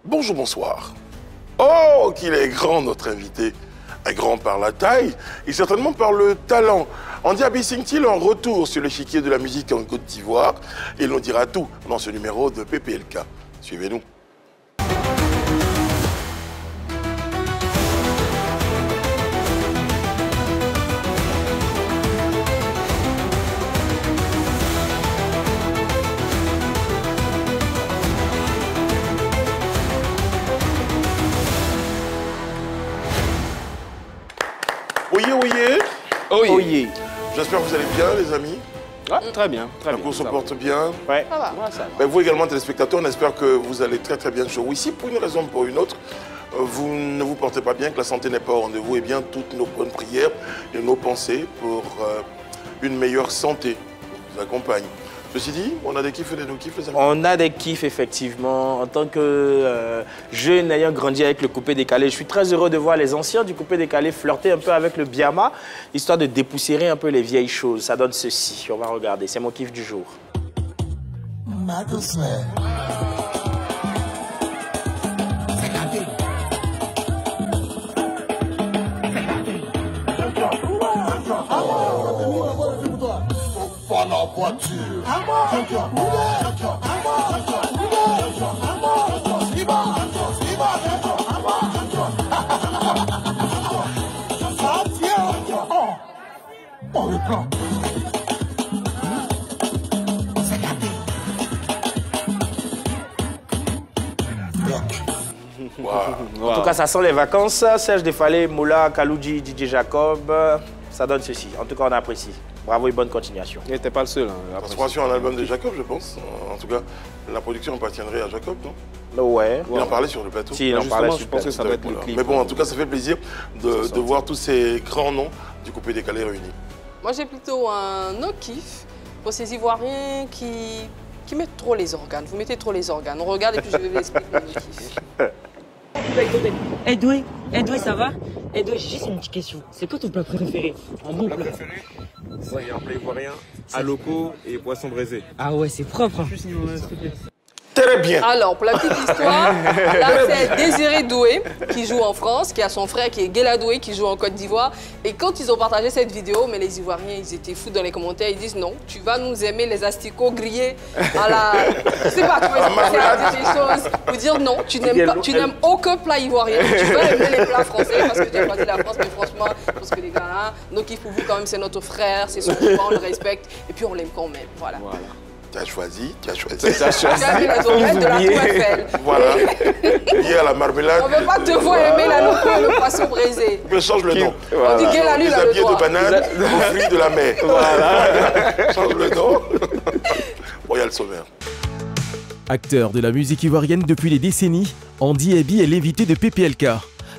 Bonjour, bonsoir. Oh, qu'il est grand, notre invité. Grand par la taille et certainement par le talent. Andy Abi signe-t-il en retour sur l'échiquier de la musique en Côte d'Ivoire? Et l'on dira tout dans ce numéro de PPLK. Suivez-nous. Oyez. J'espère que vous allez bien, les amis. Ah, très bien, très bien. La course se porte bien. Ouais. Ça va. Ouais, ça va. Ben, vous également, téléspectateurs, on espère que vous allez très bien sur ici. Pour une raison ou pour une autre, vous ne vous portez pas bien, que la santé n'est pas au rendez-vous. Et bien, toutes nos bonnes prières et nos pensées pour une meilleure santé vous accompagnent. Ceci dit, on a des kiffs et des no-kiffs, les amis. On a des kiffs, effectivement. En tant que jeune ayant grandi avec le coupé décalé, je suis très heureux de voir les anciens du coupé décalé flirter un peu avec le Biama, histoire de dépoussiérer un peu les vieilles choses. Ça donne ceci. On va regarder. C'est mon kiff du jour. Wow. En tout cas, ça sent les vacances. Serge Defalé, Moula, Kaloudji, DJ Jacob. Ça donne ceci. En tout cas, on apprécie. Bravo et bonne continuation. Il n'était pas le seul. Transformation en album de Jacob, je pense. En tout cas, la production appartiendrait à Jacob, non? Ouais. Il en parlait sur le plateau. Si, il en parlait sur je le pense que plateau. ça va être le clip. Mais bon, en tout cas, ça fait plaisir de voir tous ces grands noms du coupé décalé réunis. Moi, j'ai plutôt un no-kiff pour ces Ivoiriens qui mettent trop les organes. Vous mettez trop les organes. On regarde et puis je vais vous expliquer le kiff. Edoué, ça va? Edoué, j'ai juste une petite question. C'est quoi ton plat préféré? Un bon plat préféré, c'est un plat ivoirien, aloko et poisson braisé. Ah ouais, c'est propre. Hein. Très bien. Alors, pour la petite histoire, là, c'est Désiré Doué qui joue en France, qui a son frère qui est Guéla Doué qui joue en Côte d'Ivoire. Et quand ils ont partagé cette vidéo, mais les Ivoiriens, ils étaient fous dans les commentaires. Ils disent non, tu vas nous aimer les asticots grillés à la... Je sais pas comment ils ont fait des choses. Pour dire non, tu n'aimes aucun plat ivoirien. Tu vas aimer les plats français parce que tu as choisi la France. Mais franchement, parce que les gars, hein, nos kiffs pour vous quand même, c'est notre frère, c'est son choix, on le respecte. Et puis on l'aime quand même. Voilà. Tu as choisi. Tu as mis les oreilles de la Tour Eiffel. Voilà. Lié à la marmelade. On ne veut pas te voir aimer la loco et le poisson braisé. Mais change le nom. On dit Guéla lui, là, le Des doigt. de banane aux fruits de la mer. Voilà. Change le nom. Bon, il y a le sommaire. Acteur de la musique ivoirienne depuis des décennies, Andy Abi est l'invité de PPLK.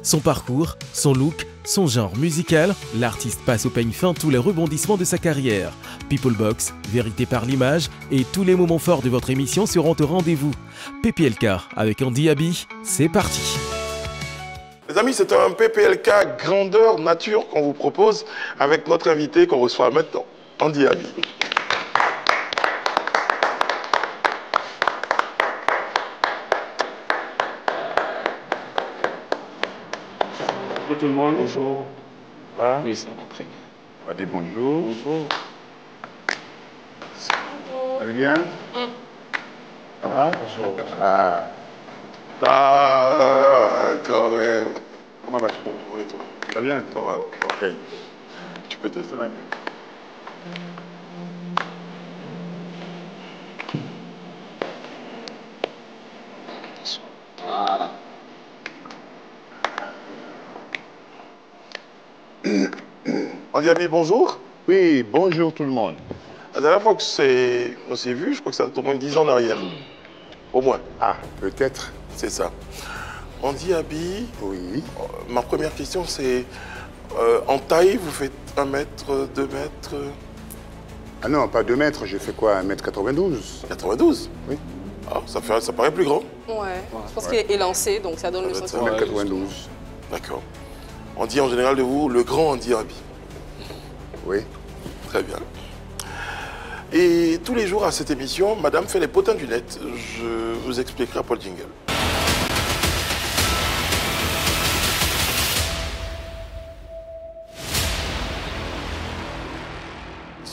Son parcours, son look, son genre musical, l'artiste passe au peigne fin tous les rebondissements de sa carrière. People Box, vérité par l'image et tous les moments forts de votre émission seront au rendez-vous. PPLK avec Andy Abi, c'est parti. Les amis, c'est un PPLK grandeur nature qu'on vous propose avec notre invité qu'on reçoit maintenant, Andy Abi. Bonjour tout le monde. Bonjour. Ah. Oui, c'est rentré. On va dire bonjour. Bonjour. Ça va bien? Ça va? Bonjour. Ah, quand même. Comment vas-tu? Oui, toi. Ça va bien? Ça va. Ok. Tu peux tester. Voilà. Andy Abi, bonjour. Oui, bonjour tout le monde. La dernière fois qu'on s'est vu, je crois que ça a au moins 10 ans en arrière. Au moins. Ah, peut-être. C'est ça. Andy Abi, Oui. ma première question c'est, en taille, vous faites 1 mètre, 2 mètres? Ah non, pas 2 mètres, j'ai fait quoi? 1m92. 92? Oui. Ah, ça paraît plus grand. Ouais, je pense qu'il est élancé, donc ça donne le Ça doit sentiment. être 1m92. D'accord. On dit en général de vous le grand Andy Abi. Oui. Très bien. Et tous les jours à cette émission, Madame fait les potins du net. Je vous expliquerai après le jingle.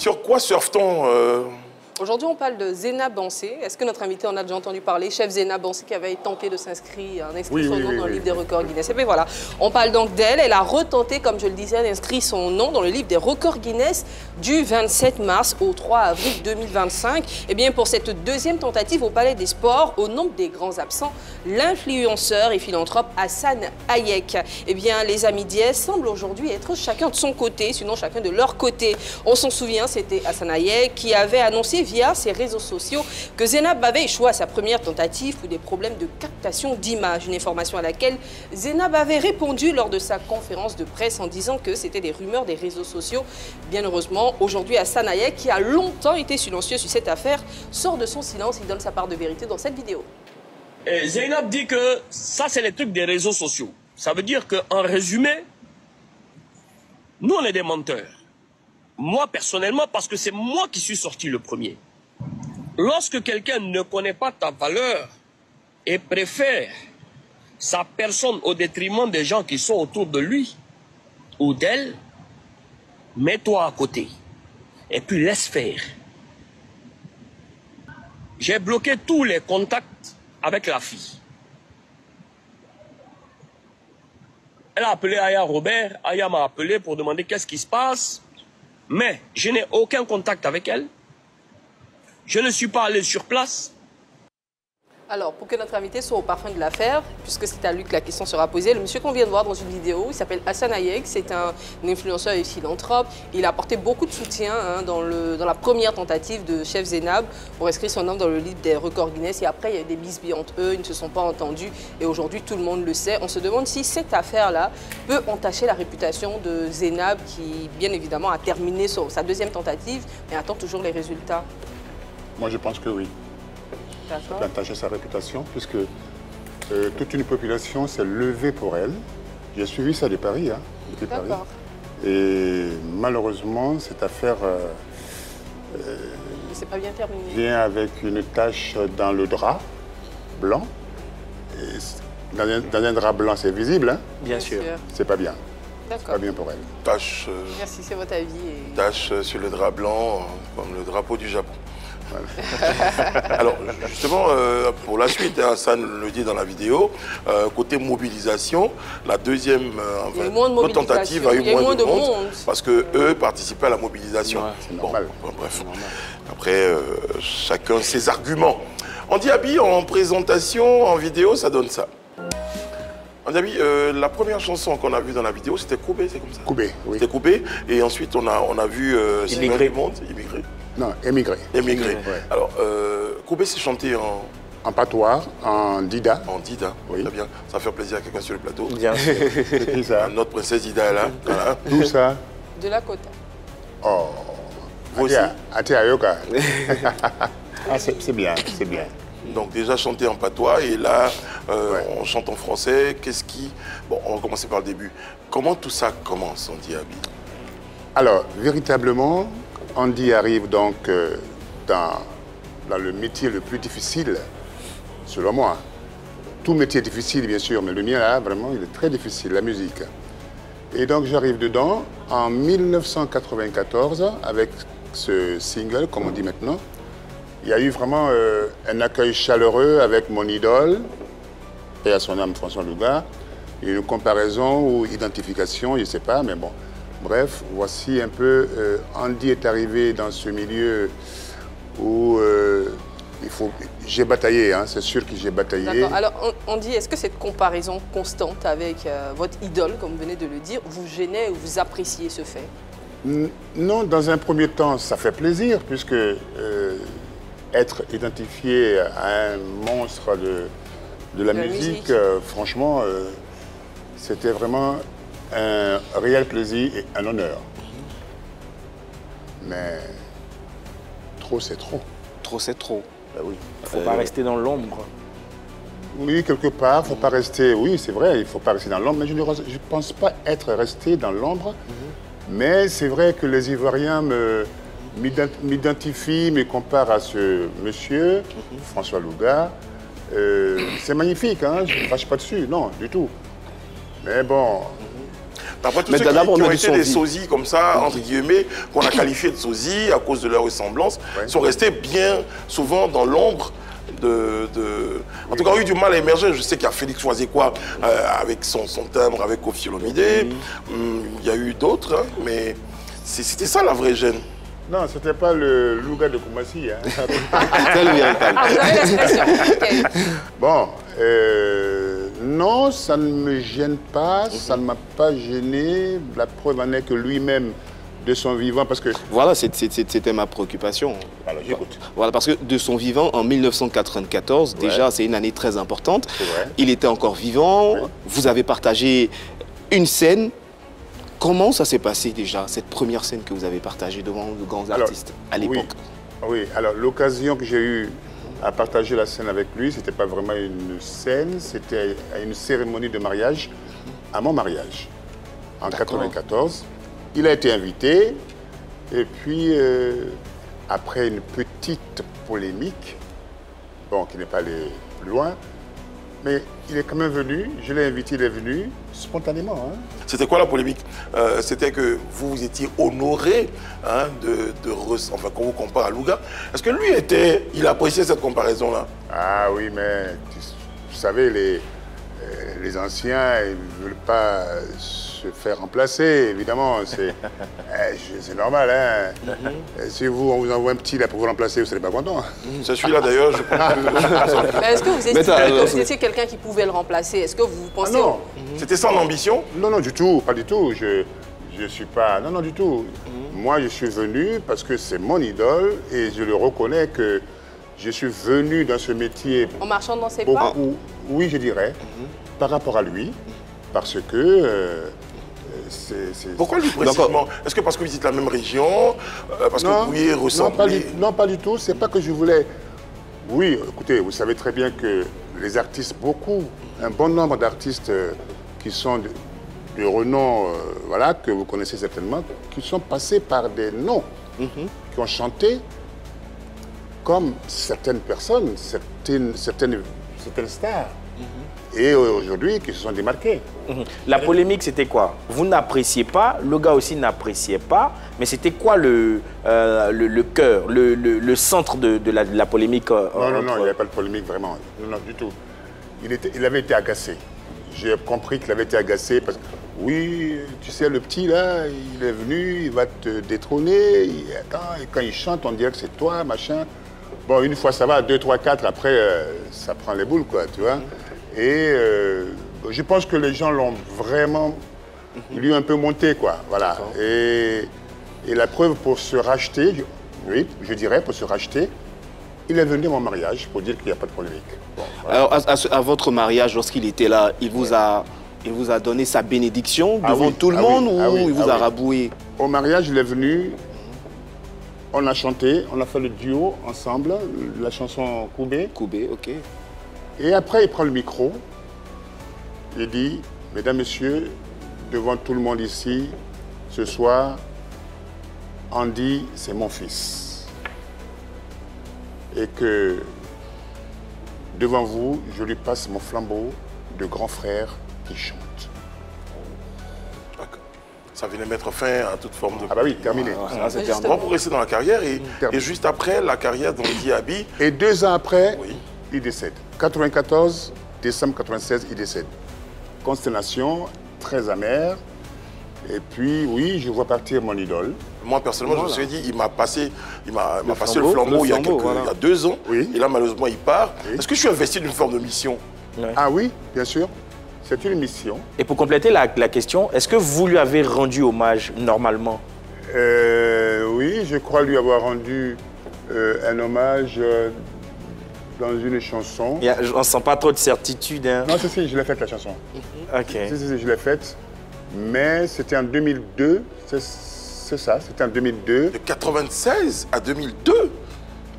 Sur quoi surfe-t-on Aujourd'hui, on parle de Zena Bansé. Est-ce que notre invité en a déjà entendu parler? Chef Zena Bansé qui avait tenté de s'inscrire, d'inscrire son nom dans le livre des records Guinness. Et bien voilà, on parle donc d'elle. Elle a retenté, comme je le disais, d'inscrire son nom dans le livre des records Guinness du 27 mars au 3 avril 2025. Et bien pour cette deuxième tentative au Palais des Sports, au nombre des grands absents, l'influenceur et philanthrope Hassan Hayek. Et bien les amis d'IS semblent aujourd'hui être chacun de son côté, sinon chacun de leur côté. On s'en souvient, c'était Hassan Hayek qui avait annoncé via ses réseaux sociaux que Zénab avait échoué à sa première tentative pour des problèmes de captation d'image. Une information à laquelle Zénab avait répondu lors de sa conférence de presse en disant que c'était des rumeurs des réseaux sociaux. Bien heureusement, aujourd'hui, Hassan Hayek, qui a longtemps été silencieux sur cette affaire, sort de son silence et donne sa part de vérité dans cette vidéo. Zénab dit que ça, c'est les trucs des réseaux sociaux. Ça veut dire qu'en résumé, nous, on est des menteurs. Moi, personnellement, parce que c'est moi qui suis sorti le premier. Lorsque quelqu'un ne connaît pas ta valeur et préfère sa personne au détriment des gens qui sont autour de lui ou d'elle, mets-toi à côté et puis laisse faire. J'ai bloqué tous les contacts avec la fille. Elle a appelé Aya Robert. Aya m'a appelé pour demander qu'est-ce qui se passe. Mais je n'ai aucun contact avec elle. Je ne suis pas allé sur place. Alors, pour que notre invité soit au parfum de l'affaire, puisque c'est à lui que la question sera posée, le monsieur qu'on vient de voir dans une vidéo, il s'appelle Hassan Hayek, c'est un influenceur et philanthrope. Il a apporté beaucoup de soutien dans la première tentative de Chef Zénab pour inscrire son nom dans le livre des records Guinness. Et après, il y a eu des bisbilles entre eux, ils ne se sont pas entendus. Et aujourd'hui, tout le monde le sait. On se demande si cette affaire-là peut entacher la réputation de Zénab, qui, bien évidemment, a terminé sa deuxième tentative, mais attend toujours les résultats. Moi, je pense que oui. Ça peut entacher sa réputation, puisque toute une population s'est levée pour elle. J'ai suivi ça de Paris, hein, depuis Paris. Et malheureusement, cette affaire pas bien terminé. Vient avec une tache dans le drap blanc. Et dans un drap blanc, c'est visible, hein? Bien sûr. C'est pas bien. D'accord. Pas bien pour elle. Tache. Merci, c'est votre avis. Tache sur le drap blanc, comme le drapeau du Japon. Alors, justement, pour la suite, Hassan le dit dans la vidéo, côté mobilisation, la deuxième tentative a eu moins de monde parce qu'eux participaient à la mobilisation. Ouais, c'est normal. Bon, bref. Après, chacun ses arguments. Andy en présentation, en vidéo, ça donne ça. Andy, la première chanson qu'on a vue dans la vidéo, c'était Koubé, c'est comme ça? Koubé, oui. C'était Koubé, et ensuite on a vu Immigré. du monde, Immigré. Non, émigré. Émigré. Ouais. Alors, Koubé, c'est chanté en patois, en dida. En dida, oui. Très bien. Ça va faire plaisir à quelqu'un sur le plateau. Bien sûr. C'est qui ça? Notre princesse Dida, là. Voilà. D'où ça? De la côte. Oh. Vous aussi? Ayoka. Ah, c'est bien, c'est bien. Donc déjà chanté en patois et là, on chante en français. Qu'est-ce qui... Bon, on va commencer par le début. Comment tout ça commence, Andy Abi? Alors, véritablement, Andy arrive donc dans le métier le plus difficile, selon moi. Tout métier est difficile, bien sûr, mais le mien, là, vraiment, il est très difficile, la musique. Et donc, j'arrive dedans en 1994 avec ce single, comme on dit maintenant. Il y a eu vraiment un accueil chaleureux avec mon idole, et à son âme François Louga, une comparaison ou identification, je ne sais pas, mais bon. Bref, voici un peu, Andy est arrivé dans ce milieu où j'ai bataillé, hein, c'est sûr que j'ai bataillé. D'accord. Alors, Andy, est-ce que cette comparaison constante avec votre idole, comme vous venez de le dire, vous gênait ou vous appréciez ce fait? Non, dans un premier temps, ça fait plaisir, puisque être identifié à un monstre de la musique. Franchement, c'était vraiment un réel plaisir et un honneur. Mais trop, c'est trop. Trop, c'est trop. Ben oui. Il ne faut pas rester dans l'ombre. Oui, quelque part, il ne faut pas rester... Oui, c'est vrai, il ne faut pas rester dans l'ombre, mais je ne pense pas être resté dans l'ombre. Mais c'est vrai que les Ivoiriens m'identifient, me comparent à ce monsieur, François Louga. C'est magnifique, hein, je ne crache pas dessus, non, du tout. Mais bon... Après, tous Mais ceux d'abord, qui on ont a été du des son-vie. sosies comme ça, entre guillemets, qu'on a qualifiés de sosies à cause de leur ressemblance, sont restés bien souvent dans l'ombre En tout cas, on a eu du mal à émerger. Je sais qu'il y a Félix Choiséquois avec son timbre, avec Koffi Olomidé. Il y a eu d'autres, hein, mais c'était ça la vraie gêne. Non, c'était pas le Louga de Koumassi. Hein. C'est le véritable. Ah, vous avez l'expression. Ok. Bon, non, ça ne me gêne pas, ça ne m'a pas gêné. La preuve en est que lui-même, de son vivant, parce que... Voilà, c'était ma préoccupation. Alors, j'écoute. Voilà, parce que de son vivant, en 1994, déjà, c'est une année très importante. Vrai. Il était encore vivant. Vous avez partagé une scène. Comment ça s'est passé déjà, cette première scène que vous avez partagée devant de grands artistes à l'époque? Oui, alors l'occasion que j'ai eue à partager la scène avec lui, c'était pas vraiment une scène, c'était une cérémonie de mariage, à mon mariage, en 1994. Il a été invité, et puis après une petite polémique, bon, qui n'est pas allée plus loin, mais il est quand même venu, je l'ai invité, il est venu spontanément. Hein. C'était quoi la polémique? C'était que vous étiez honoré hein, enfin, qu'on vous compare à Louga. Est-ce que lui il appréciait cette comparaison-là? Ah oui, mais vous savez, les anciens, ils ne veulent pas se faire remplacer, évidemment. C'est normal, hein. Si on vous envoie un petit là pour vous remplacer, vous ne serez pas content. C'est celui-là d'ailleurs, je pense que... Mais est-ce que vous étiez quelqu'un qui pouvait le remplacer? Est-ce que vous pensez... Ah non. C'était sans ambition? Non, non, du tout, pas du tout. Je suis pas... Non, non, du tout. Moi, je suis venu parce que c'est mon idole et je le reconnais que je suis venu dans ce métier... En marchant dans ses pas? Oui, je dirais, par rapport à lui, parce que... Pourquoi lui précisément? Est-ce que parce que vous êtes la même région? Parce que vous pouviez ressembler? Non, pas du tout. C'est pas que je voulais... Oui, écoutez, vous savez très bien que les artistes, un bon nombre d'artistes qui sont de renom, voilà, que vous connaissez certainement, qui sont passés par des noms, qui ont chanté comme certaines personnes, certaines stars. Et aujourd'hui, qui se sont démarqués. La polémique, c'était quoi? Vous n'appréciez pas, le gars aussi n'appréciait pas, mais c'était quoi le cœur, le centre de la polémique? Non, il n'y avait pas de polémique vraiment. Non, non, du tout. Il avait été agacé. J'ai compris qu'il avait été agacé parce que, oui, tu sais, le petit là, il est venu, il va te détrôner. Et quand il chante, on dirait que c'est toi, machin. Bon, une fois ça va, 2, 3, 4, après, ça prend les boules, quoi, tu vois. Et je pense que les gens l'ont vraiment, lui un peu monté, quoi, voilà. Et la preuve, pour se racheter, oui, je dirais, pour se racheter, il est venu à mon mariage pour dire qu'il n'y a pas de polémique. Bon, voilà. Alors, à votre mariage, lorsqu'il était là, il vous a donné sa bénédiction devant tout le monde ou il vous a raboué? Au mariage, il est venu, on a chanté, on a fait le duo ensemble, la chanson Koubé. Koubé, ok. Et après, il prend le micro, il dit, mesdames, messieurs, devant tout le monde ici, ce soir, Andy, c'est mon fils. Et que, devant vous, je lui passe mon flambeau de grand frère qui chante. Ça venait mettre fin à toute forme de... Ah bah oui, terminé. On va progresser dans la carrière et juste après, la carrière d'Andy Abi... Et 2 ans après, il décède. 94, décembre 96, il décède. Constellation, très amère. Et puis, oui, je vois partir mon idole. Moi, personnellement, je me suis dit, il m'a passé le flambeau il y a 2 ans. Oui. Et là, malheureusement, il part. Oui. Est-ce que je suis investi d'une forme de mission? Ah oui, bien sûr. C'est une mission. Et pour compléter la question, est-ce que vous lui avez rendu hommage normalement? Oui, je crois lui avoir rendu un hommage dans une chanson. On ne sent pas trop de certitude. Hein. Non, si, je l'ai faite la chanson. Ok. Si, je l'ai faite. Mais c'était en 2002, c'est ça, c'était en 2002. De 96 à 2002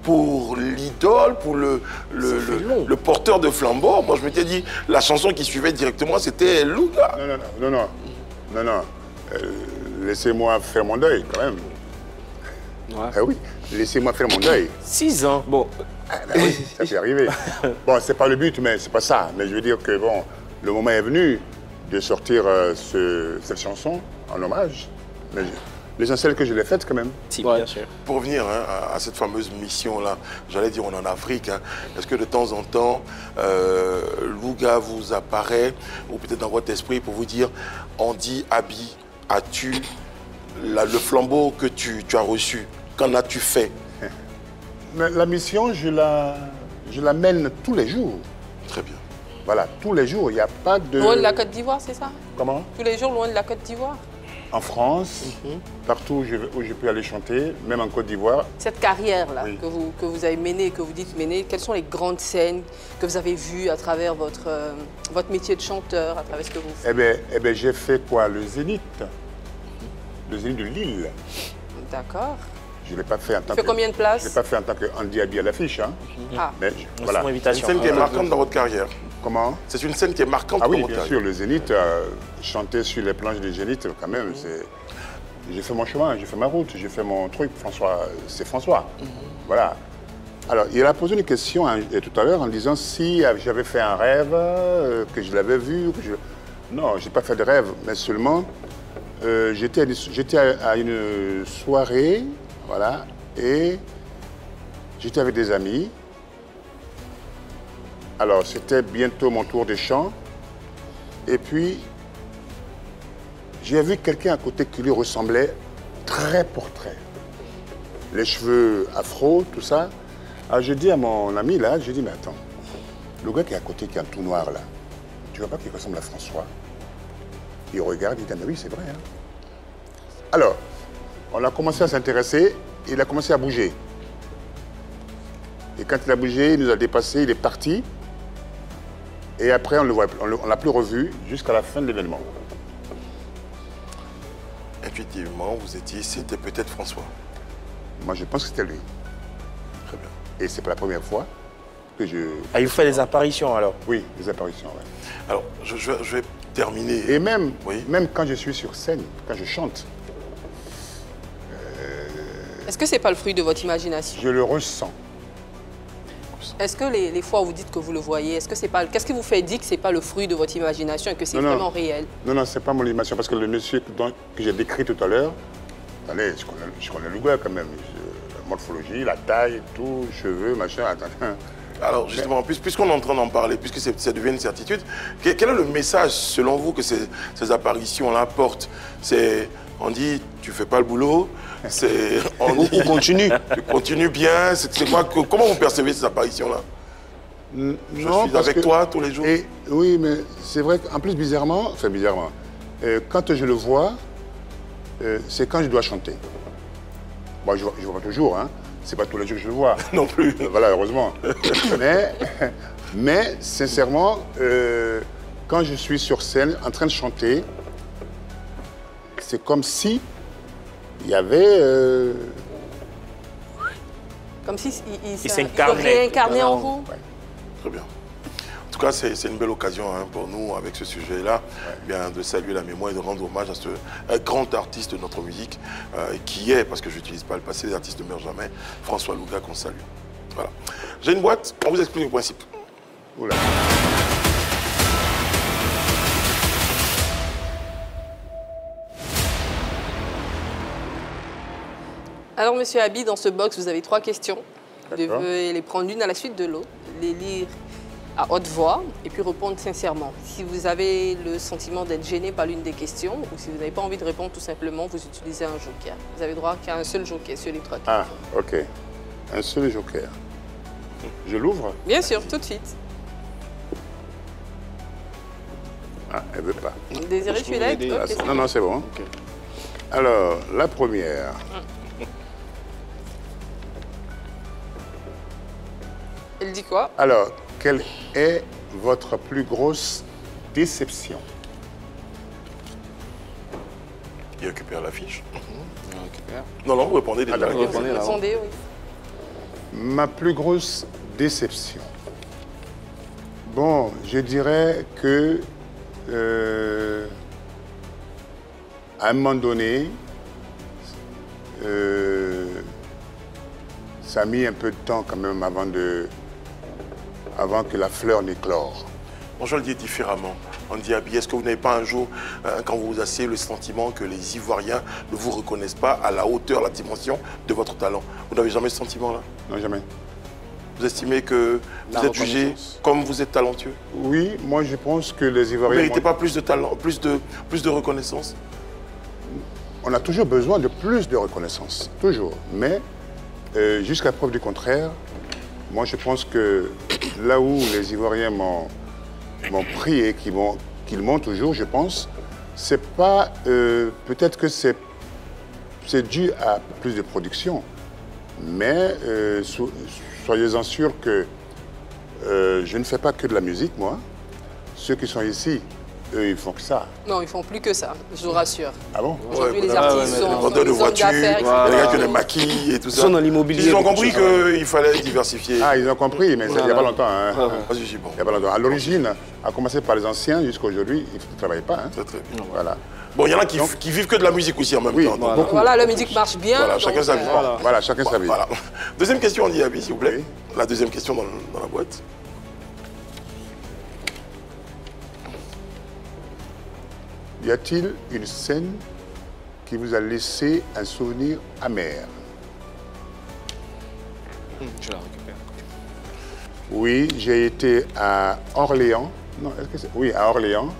pour l'idole, pour le porteur de flambeau. Moi, je m'étais dit, la chanson qui suivait directement, c'était Louga. Non. Laissez-moi faire mon deuil, quand même. Ouais. Ah oui, laissez-moi faire mon deuil. 6 ans, bon. Oui, ça peut arriver. Bon, c'est pas le but, mais c'est pas ça. Mais je veux dire que, bon, le moment est venu. de sortir cette chanson en hommage. Mais l'essentiel que je l'ai faite quand même. Si, bien sûr. Pour revenir à cette fameuse mission-là, j'allais dire on est en Afrique, est-ce que de temps en temps, Louga vous apparaît, ou peut-être dans votre esprit, pour vous dire, Andy Abi, as-tu le flambeau que tu as reçu? Qu'en as-tu fait? Mais la mission, je la mène tous les jours. Très bien. Voilà, tous les jours, il n'y a pas de... Loin de la Côte d'Ivoire, c'est ça? Comment? Tous les jours, loin de la Côte d'Ivoire? En France, partout où je peux aller chanter, même en Côte d'Ivoire. Cette carrière-là Oui. que vous avez menée, que vous dites mener, quelles sont les grandes scènes que vous avez vues à travers votre métier de chanteur, à travers ce que vous faites? Eh bien, j'ai fait quoi? Le Zénith. Le Zénith de Lille. D'accord. Je ne l'ai pas fait en tant Tu fais combien de places? Je ne l'ai pas fait en tant qu'Andy Abi à l'affiche. Hein. Ah. Mais voilà. Son C'est une invitation. scène qui est marquante dans votre carrière. Comment? C'est une scène qui est marquante Ah dans oui, votre bien carrière. sûr, le Zénith, chanter sur les planches du Zénith, quand même, c'est... J'ai fait mon chemin, j'ai fait ma route, j'ai fait mon truc, François, c'est François. Voilà. Alors, il a posé une question tout à l'heure en disant si j'avais fait un rêve, que je l'avais vu, Non, je n'ai pas fait de rêve, mais seulement, j'étais à une soirée, voilà, et j'étais avec des amis. Alors, c'était bientôt mon tour de chant. Et puis, j'ai vu quelqu'un à côté qui lui ressemblait trait pour trait. Les cheveux afro, tout ça. Alors, je dis à mon ami, là, je dis, mais attends, le gars qui est à côté, qui a un tout noir, là, tu vois pas qu'il ressemble à François? Il regarde, il dit, mais oui, c'est vrai. Hein. Alors, on a commencé à s'intéresser, il a commencé à bouger. Et quand il a bougé, il nous a dépassé, il est parti. Et après, on ne l'a plus revu jusqu'à la fin de l'événement. Intuitivement, vous étiez, c'était peut-être François. Moi, je pense que c'était lui. Très bien. Et c'est pas la première fois que je... Ah, il vous fait des apparitions alors? Oui, des apparitions, oui. Alors, je vais terminer. Et même, Oui. même quand je suis sur scène, quand je chante, Est-ce que c'est pas le fruit de votre imagination? je le ressens. Est-ce que les fois où vous dites que vous le voyez, est-ce que c'est pas... Qu'est-ce qui vous fait dire que c'est pas le fruit de votre imagination et que c'est Non, non. vraiment réel? Non, non, c'est pas mon imagination, parce que le monsieur que j'ai décrit tout à l'heure, allez, je connais le gars quand même. La morphologie, la taille, tout, cheveux, machin, attends. Alors justement, puisqu'on est en train d'en parler, puisque ça devient une certitude, quel est le message selon vous que ces apparitions-là apportent? C'est, on dit, tu fais pas le boulot, c'est, on dit, continue. Tu continues bien, c'est quoi, comment vous percevez ces apparitions-là? Je suis avec toi tous les jours. Oui, mais c'est vrai qu'en plus, bizarrement, quand je le vois, c'est quand je dois chanter. Bon, je ne vois pas toujours, hein. C'est pas tous les jours que je le vois. Non plus. Voilà, heureusement. mais sincèrement, quand je suis sur scène en train de chanter, c'est comme si il y avait... Comme si il s'incarnait. réincarné en vous? Ouais. Très bien. En tout cas, c'est une belle occasion pour nous, avec ce sujet-là, bien de saluer la mémoire et de rendre hommage à ce grand artiste de notre musique, qui est, parce que je n'utilise pas le passé, les artistes ne meurent jamais, François Louga, qu'on salue. Voilà. J'ai une boîte, on vous explique le principe. Oula. Alors, Monsieur Abi, dans ce box, vous avez 3 questions. Vous D'accord. devez les prendre l'une à la suite de l'autre, les lire à haute voix et puis répondre sincèrement. Si vous avez le sentiment d'être gêné par l'une des questions ou si vous n'avez pas envie de répondre tout simplement, vous utilisez un joker. Vous avez droit qu'à un seul joker sur les 3 questions. Ah, ok. Un seul joker. Je l'ouvre? Bien sûr, tout de suite. Ah, elle veut pas. Désiré, tu l'aides? aider? Ok, c'est Non, non, c'est bon. Ok. Alors, la première. Elle dit quoi? Alors, quelle est votre plus grosse déception? Il récupère l'affiche. Non, non, vous répondez déjà. d'accord. Répondez là-haut. Répondez, oui. Ma plus grosse déception. Bon, je dirais que à un moment donné, ça a mis un peu de temps quand même avant que la fleur n'éclore. Bon, je le dis différemment. On dit Abi, est-ce que vous n'avez pas un jour, quand vous vous asseyez, le sentiment que les Ivoiriens ne vous reconnaissent pas à la hauteur, la dimension de votre talent? Vous n'avez jamais ce sentiment-là? Non, jamais. Vous estimez que vous êtes jugé comme vous êtes talentueux? Oui, moi je pense que les Ivoiriens... Vous ne méritez pas plus de talent, plus de reconnaissance? On a toujours besoin de plus de reconnaissance, toujours. Mais jusqu'à preuve du contraire, moi je pense que là où les Ivoiriens m'ont pris et qu'ils m'ont toujours, je pense, c'est pas... peut-être que c'est dû à plus de production, mais soyez-en sûrs que je ne fais pas que de la musique, moi. Ceux qui sont ici, eux, ils font que ça. Non, ils font plus que ça, je vous rassure. Ah bon? Aujourd'hui, les artistes sont les vendeurs de voitures, les les gars qui les maquillent et tout ça. Ils sont dans l'immobilier. Ils ont compris qu'il fallait diversifier. Ah, ils ont compris, mais il n'y a pas longtemps. Hein. Bon. Il n'y a pas longtemps. À l'origine, à commencer par les anciens jusqu'à aujourd'hui, ils ne travaillent pas. Hein. Très bien. Voilà. Bon, il y en a qui vivent que de la musique aussi en même temps. Voilà. Beaucoup. Voilà, la musique marche bien. Voilà, chacun sa vie. Voilà, chacun sa vie. Voilà. Deuxième question, Andy Abi, s'il vous plaît. Oui. La deuxième question dans la boîte. Y a-t-il une scène qui vous a laissé un souvenir amer? Je la récupère. Oui, j'ai été à Orléans. Non, est-ce que c'est... Oui, à Orléans.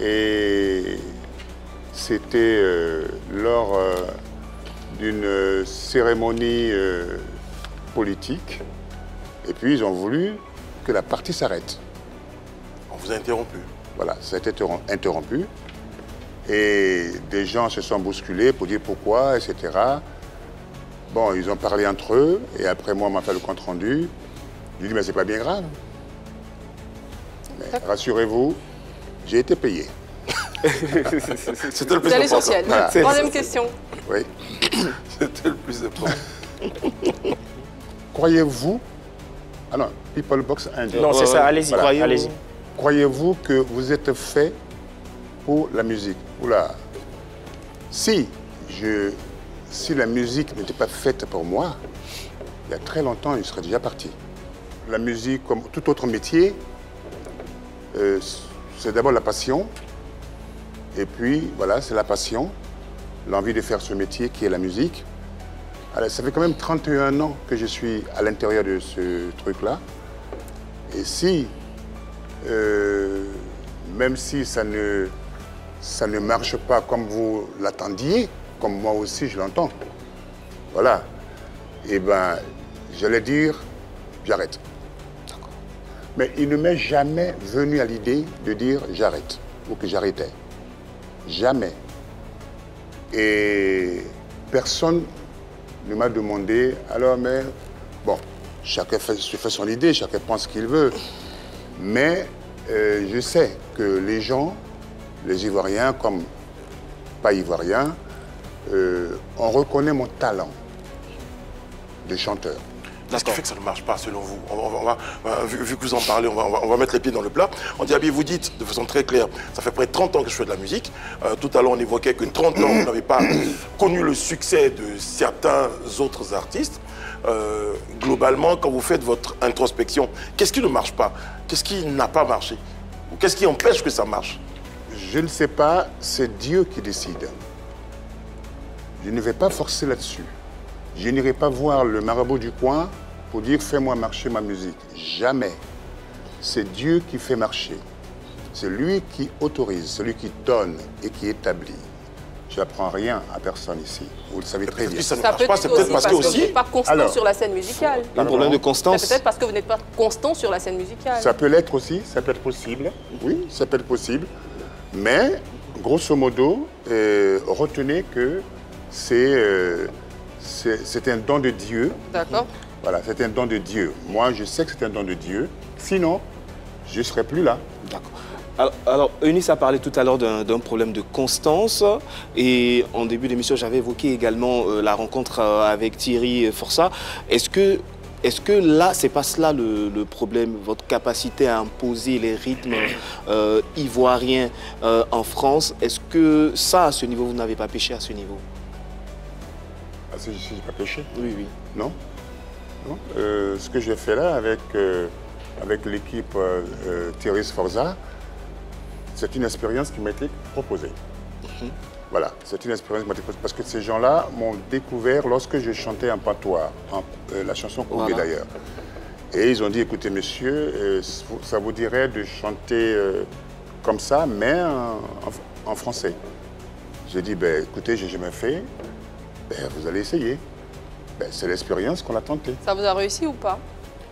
Et c'était lors d'une cérémonie politique. Et puis, ils ont voulu que la partie s'arrête. On vous a interrompu. Voilà, ça a été interrompu. Et des gens se sont bousculés pour dire pourquoi, etc. Bon, ils ont parlé entre eux. Et après, moi, on m'a fait le compte-rendu. Je lui ai dit, mais c'est pas bien grave. Mais rassurez-vous, j'ai été payé. C'était le plus C'est important. l'essentiel. Voilà. Troisième question. Oui. C'était le plus important. Croyez-vous... Ah non, People Box 1. Non, c'est ça, allez-y. Voilà. Allez-y. Croyez-vous que vous êtes fait pour la musique? Oula. Si la musique n'était pas faite pour moi, il y a très longtemps, je serais déjà parti. La musique, comme tout autre métier, c'est d'abord la passion. Et puis, voilà, c'est la passion, l'envie de faire ce métier qui est la musique. Alors, ça fait quand même 31 ans que je suis à l'intérieur de ce truc-là. Et si, même si ça ne marche pas comme vous l'attendiez, comme moi aussi je l'entends, voilà, eh bien, j'allais dire, j'arrête. Mais il ne m'est jamais venu à l'idée de dire j'arrête ou que j'arrêtais. Jamais. Et personne ne m'a demandé, alors, mais bon, chacun se fait son idée, chacun pense ce qu'il veut. Mais je sais que les gens, les Ivoiriens comme pas Ivoiriens, on reconnaît mon talent de chanteur. Qu'est-ce qui fait que ça ne marche pas selon vous? Vu que vous en parlez, on va mettre les pieds dans le plat. On dit, Abi, vous dites de façon très claire, ça fait près de 30 ans que je fais de la musique. Tout à l'heure, on évoquait que 30 ans, vous n'avez pas connu le succès de certains autres artistes. Globalement, quand vous faites votre introspection, qu'est-ce qui ne marche pas? Qu'est-ce qui n'a pas marché? Ou qu'est-ce qui empêche que ça marche? Je ne sais pas, c'est Dieu qui décide. Je ne vais pas forcer là-dessus. Je n'irai pas voir le marabout du coin pour dire « fais-moi marcher ma musique ». Jamais. C'est Dieu qui fait marcher. C'est lui qui autorise, c'est lui qui donne et qui établit. Je n'apprends rien à personne ici. Vous le savez très bien. Ça ne marche pas, c'est peut-être parce que vous n'êtes pas constant sur la scène musicale. Un problème de constance. C'est peut-être parce que vous n'êtes pas constant sur la scène musicale. Ça peut l'être aussi, ça peut être possible. Oui, ça peut être possible. Mais, grosso modo, retenez que c'est un don de Dieu. D'accord. Voilà, c'est un don de Dieu. Moi, je sais que c'est un don de Dieu. Sinon, je ne serais plus là. D'accord. Alors, Eunice a parlé tout à l'heure d'un problème de constance. Et en début d'émission, j'avais évoqué également la rencontre avec Thierry Forçat. Est-ce que là, c'est pas cela le problème, votre capacité à imposer les rythmes ivoiriens en France? Est-ce que ça, à ce niveau, vous n'avez pas péché à ce niveau? Ah, si je n'ai pas péché? Oui, oui. Non. Non. Ce que j'ai fait là avec avec l'équipe Thierry Sforza, c'est une expérience qui m'a été proposée. Voilà, c'est une expérience qui m'a été proposée parce que ces gens-là m'ont découvert lorsque je chantais en patois, la chanson Koubé d'ailleurs. Et ils ont dit, écoutez monsieur, ça vous dirait de chanter comme ça, mais en français. J'ai dit, ben, écoutez, j'ai jamais fait, ben, vous allez essayer. Ben, c'est l'expérience qu'on a tentée. Ça vous a réussi ou pas?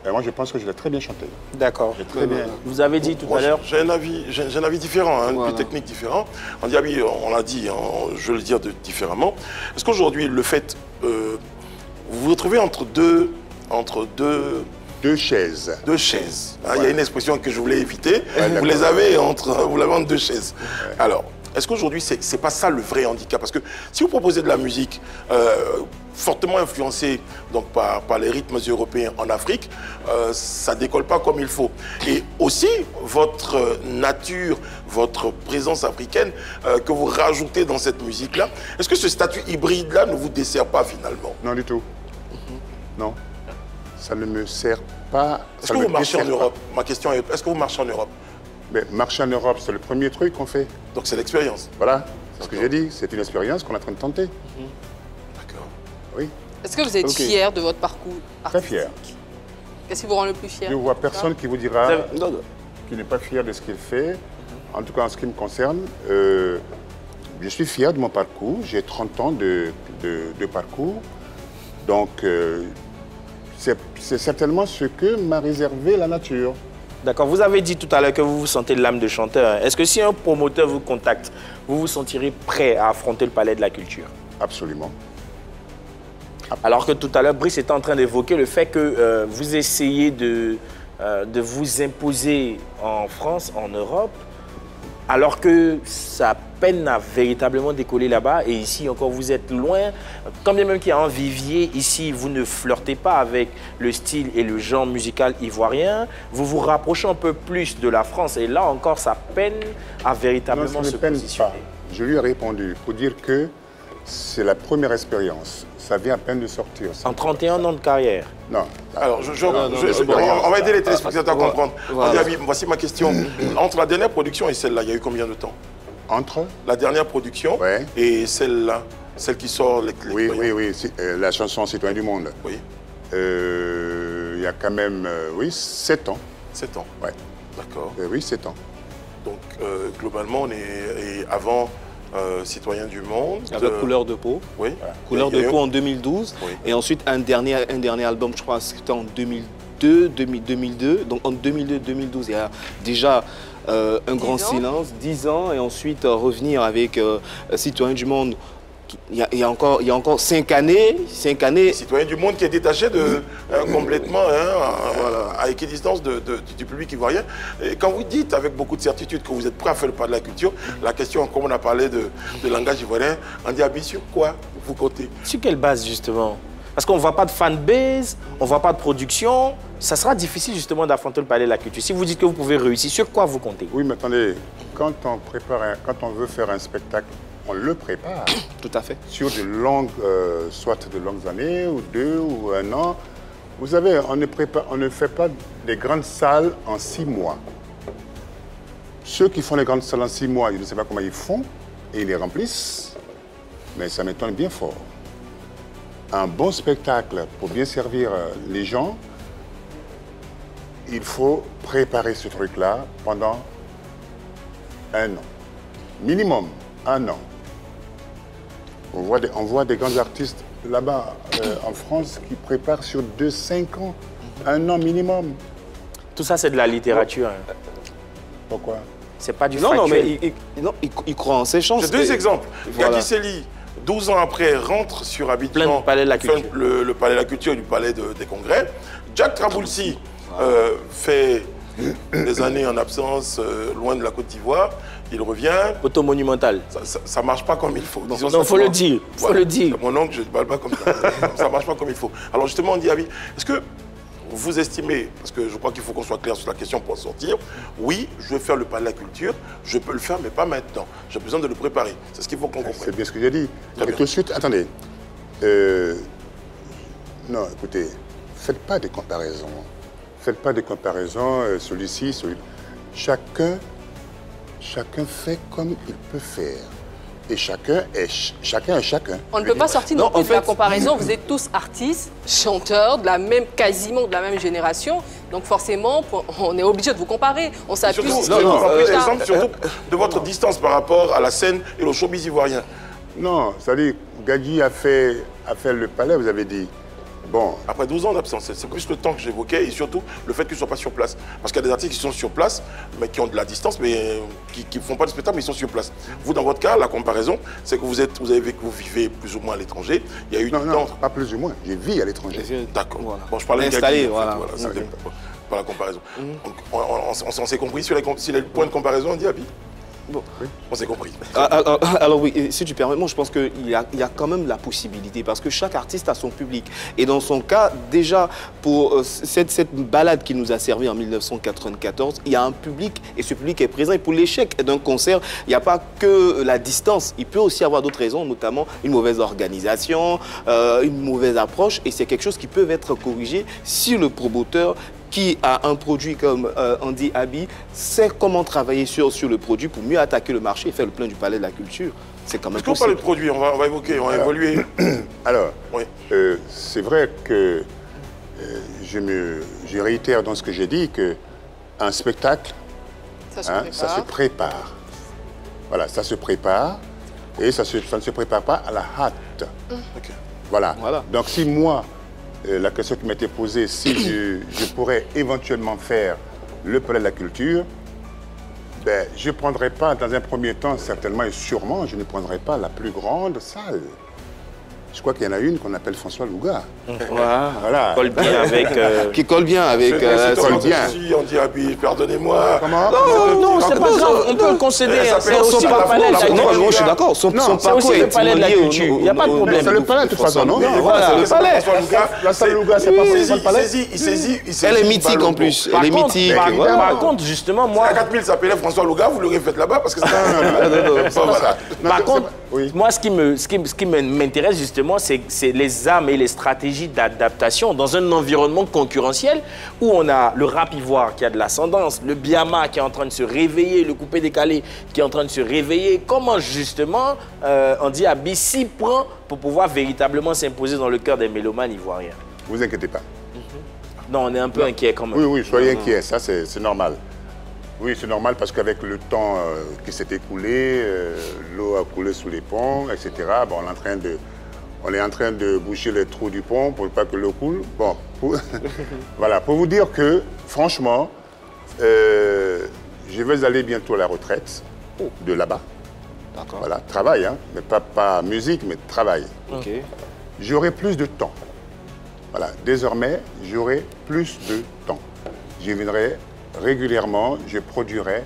Et moi, je pense que je l'ai très bien chanté. D'accord. Très bien. Vous avez dit tout à l'heure... J'ai un avis différent, hein, une technique différente. On dit, on l'a dit, je vais le dire différemment. Est-ce qu'aujourd'hui, le fait... vous vous retrouvez entre deux chaises. Deux chaises. Il y a une expression que je voulais éviter. Vous l'avez entre deux chaises. Alors, est-ce qu'aujourd'hui, c'est pas ça le vrai handicap? Parce que si vous proposez de la musique fortement influencée donc, par les rythmes européens en Afrique, ça ne décolle pas comme il faut. Et aussi, votre nature, votre présence africaine que vous rajoutez dans cette musique-là, est-ce que ce statut hybride-là ne vous dessert pas finalement? Non du tout. Non. Ça ne me sert pas. Est-ce que vous marchez en Europe? Ma question est, est-ce que vous marchez en Europe? Mais marcher en Europe, c'est le premier truc qu'on fait. Donc c'est l'expérience. Voilà, c'est ce que j'ai dit. C'est une expérience qu'on est en train de tenter. D'accord. Oui. Est-ce que vous êtes fier de votre parcours artistique? Très fier. Qu'est-ce qui vous rend le plus fier? Je ne vois personne qui vous dira qu'il n'est pas fier de ce qu'il fait. En tout cas, en ce qui me concerne, je suis fier de mon parcours. J'ai 30 ans de parcours. Donc, c'est certainement ce que m'a réservé la nature. D'accord. Vous avez dit tout à l'heure que vous vous sentez de l'âme de chanteur. Est-ce que si un promoteur vous contacte, vous vous sentirez prêt à affronter le palais de la culture? Absolument. Alors que tout à l'heure, Brice était en train d'évoquer le fait que vous essayez de vous imposer en France, en Europe, alors que ça peine à véritablement décoller là-bas. Et ici, encore, vous êtes loin. Quand bien même qu'il y a un vivier, ici, vous ne flirtez pas avec le style et le genre musical ivoirien. Vous vous rapprochez un peu plus de la France. Et là encore, ça peine à véritablement se positionner. Je lui ai répondu pour dire que c'est la première expérience. Ça vient à peine de sortir. En 31 ans de carrière? Non. Alors, on va aider les téléspectateurs à comprendre. Voilà. Voici ma question. Entre la dernière production et celle-là, il y a eu combien de temps? Entre la dernière production et celle-là, celle qui sort les Oui, la chanson Citoyen du Monde. Oui. Il y a quand même, 7 ans. 7 ans? Oui. D'accord. Oui, 7 ans. Donc, globalement, on est avant Citoyen du Monde. Avec Couleur de peau. Oui. Couleur de peau en 2012. Oui. Et ensuite, un dernier album, je crois, c'était en 2002. Donc, en 2002-2012, il y a déjà un grand silence, 10 ans. Et ensuite, revenir avec Citoyen du Monde. Il y a encore 5 années. Citoyen du Monde qui est détaché complètement à équidistance du public ivoirien. Et quand vous dites avec beaucoup de certitude que vous êtes prêt à faire le pas de la culture, la question, comme on a parlé de langage ivoirien, on dit sur quoi vous comptez? Sur quelle base justement? Parce qu'on ne voit pas de fanbase, on ne voit pas de production. Ça sera difficile justement d'affronter le palais de la culture. Si vous dites que vous pouvez réussir, sur quoi vous comptez? Oui, mais attendez, quand on veut faire un spectacle, on le prépare. Tout à fait. Sur de longues, soit de longues années, ou 2 ou 1 an. Vous savez, on ne fait pas des grandes salles en 6 mois. Ceux qui font les grandes salles en 6 mois, je ne sais pas comment ils font, et ils les remplissent, mais ça m'étonne bien fort. Un bon spectacle, pour bien servir les gens, il faut préparer ce truc-là pendant 1 an. Minimum 1 an. On voit des grands artistes là-bas, en France, qui préparent sur 2-5 ans, 1 an minimum. Tout ça, c'est de la littérature. Hein. Pourquoi? C'est pas du factuel. Non, mais il croit en ses chances. J'ai 2 exemples. Gadi Sely, 12 ans après, rentre sur Abidjan, le palais de la culture, le palais de la culture du palais des congrès. Jack Traboulsi fait des années en absence, loin de la Côte d'Ivoire. Il revient. Auto monumental. Ça ne marche pas comme il faut. Non, il faut le dire. Faut le dire. Mon oncle, je ne parle pas comme ça. Ça ne marche pas comme il faut. Alors justement, on dit, est-ce que vous estimez, parce que je crois qu'il faut qu'on soit clair sur la question pour en sortir, oui, je vais faire le palais de la culture, je peux le faire, mais pas maintenant. J'ai besoin de le préparer. C'est ce qu'il faut qu'on comprenne. C'est bien ce que j'ai dit. Et tout de suite, attendez. Non, écoutez, faites pas des comparaisons. faites pas de comparaison, celui-ci, celui... Chacun fait comme il peut faire. Et chacun est chacun. On ne peut pas sortir non plus de la comparaison. Vous êtes tous artistes, chanteurs, quasiment de la même génération. Donc forcément, on est obligé de vous comparer. On s'appuie sur... Exemple surtout de votre distance par rapport à la scène et au showbiz ivoirien. Non, c'est-à-dire, Gadji a fait le palais, vous avez dit. Bon. Après 12 ans d'absence, c'est plus le temps que j'évoquais et surtout le fait qu'ils ne soient pas sur place. Parce qu'il y a des artistes qui sont sur place, mais qui ont de la distance, mais qui ne font pas de spectacle, mais ils sont sur place. Vous, dans votre cas, la comparaison, c'est que vous vivez plus ou moins à l'étranger. Il y a eu non, pas plus ou moins. Je vis à l'étranger. D'accord. Voilà. Bon, je parlais installé, voilà. Pas la comparaison. Donc, on s'est compris sur les points de comparaison, on dit Abi. Bon. Oui. On s'est compris. Alors oui, si tu permets, moi je pense qu'il y a quand même la possibilité parce que chaque artiste a son public. Et dans son cas, déjà, pour cette balade qui nous a servi en 1994, il y a un public et ce public est présent. Et pour l'échec d'un concert, il n'y a pas que la distance. Il peut aussi avoir d'autres raisons, notamment une mauvaise organisation, une mauvaise approche. Et c'est quelque chose qui peut être corrigé si le promoteur qui a un produit comme Andy Abi sait comment travailler sur le produit pour mieux attaquer le marché et faire le plein du palais de la culture. C'est quand même possible. Est-ce qu'on parle de produit? On va évoquer, on va évoluer. Alors, oui. C'est vrai que je réitère dans ce que j'ai dit qu'un spectacle, ça se prépare. Voilà, ça se prépare et ça ne se prépare pas à la hâte. Okay. Voilà. Donc si moi, la question qui m'était posée, si je pourrais éventuellement faire le palais de la culture, ben, je ne prendrais pas, dans un premier temps, certainement et sûrement, je ne prendrais pas la plus grande salle. Je crois qu'il y en a une qu'on appelle François Louga. Voilà. Qui colle bien avec... Qui colle bien avec... On dit Abi, pardonnez-moi. Comment? Non, c'est pas grave, on peut le concéder. C'est aussi le palais de la culture. Non, je suis d'accord. Son parcours est le palais de la culture. Il n'y a pas de problème. C'est le palais de toute façon, non? Voilà, le palais. La salle Louga, c'est pas le palais. Il saisit. Elle est mythique en plus. Elle est mythique. Par contre, justement, moi... À 4000 s'appelait François Louga, vous l'aurez fait là-bas parce que c'est... Par contre, moi, ce qui m'intéresse justement, c'est les armes et les stratégies d'adaptation dans un environnement concurrentiel où on a le rap ivoire qui a de l'ascendance, le Biama qui est en train de se réveiller, le coupé décalé qui est en train de se réveiller. Comment justement Andy Abi s'y prend pour pouvoir véritablement s'imposer dans le cœur des mélomanes ivoiriens? Vous inquiétez pas. Non, on est un peu inquiet quand même. Oui, soyez inquiets, ça c'est normal. Oui, c'est normal parce qu'avec le temps qui s'est écoulé, l'eau a coulé sous les ponts, etc. Bon, on est en train de boucher les trous du pont pour pas que l'eau coule. Bon, voilà, pour vous dire que, franchement, je vais aller bientôt à la retraite de là-bas. D'accord. Voilà, travail, hein, mais pas musique, mais travail. Ok. J'aurai plus de temps. Voilà, désormais, j'aurai plus de temps. Je viendrai régulièrement, je produirai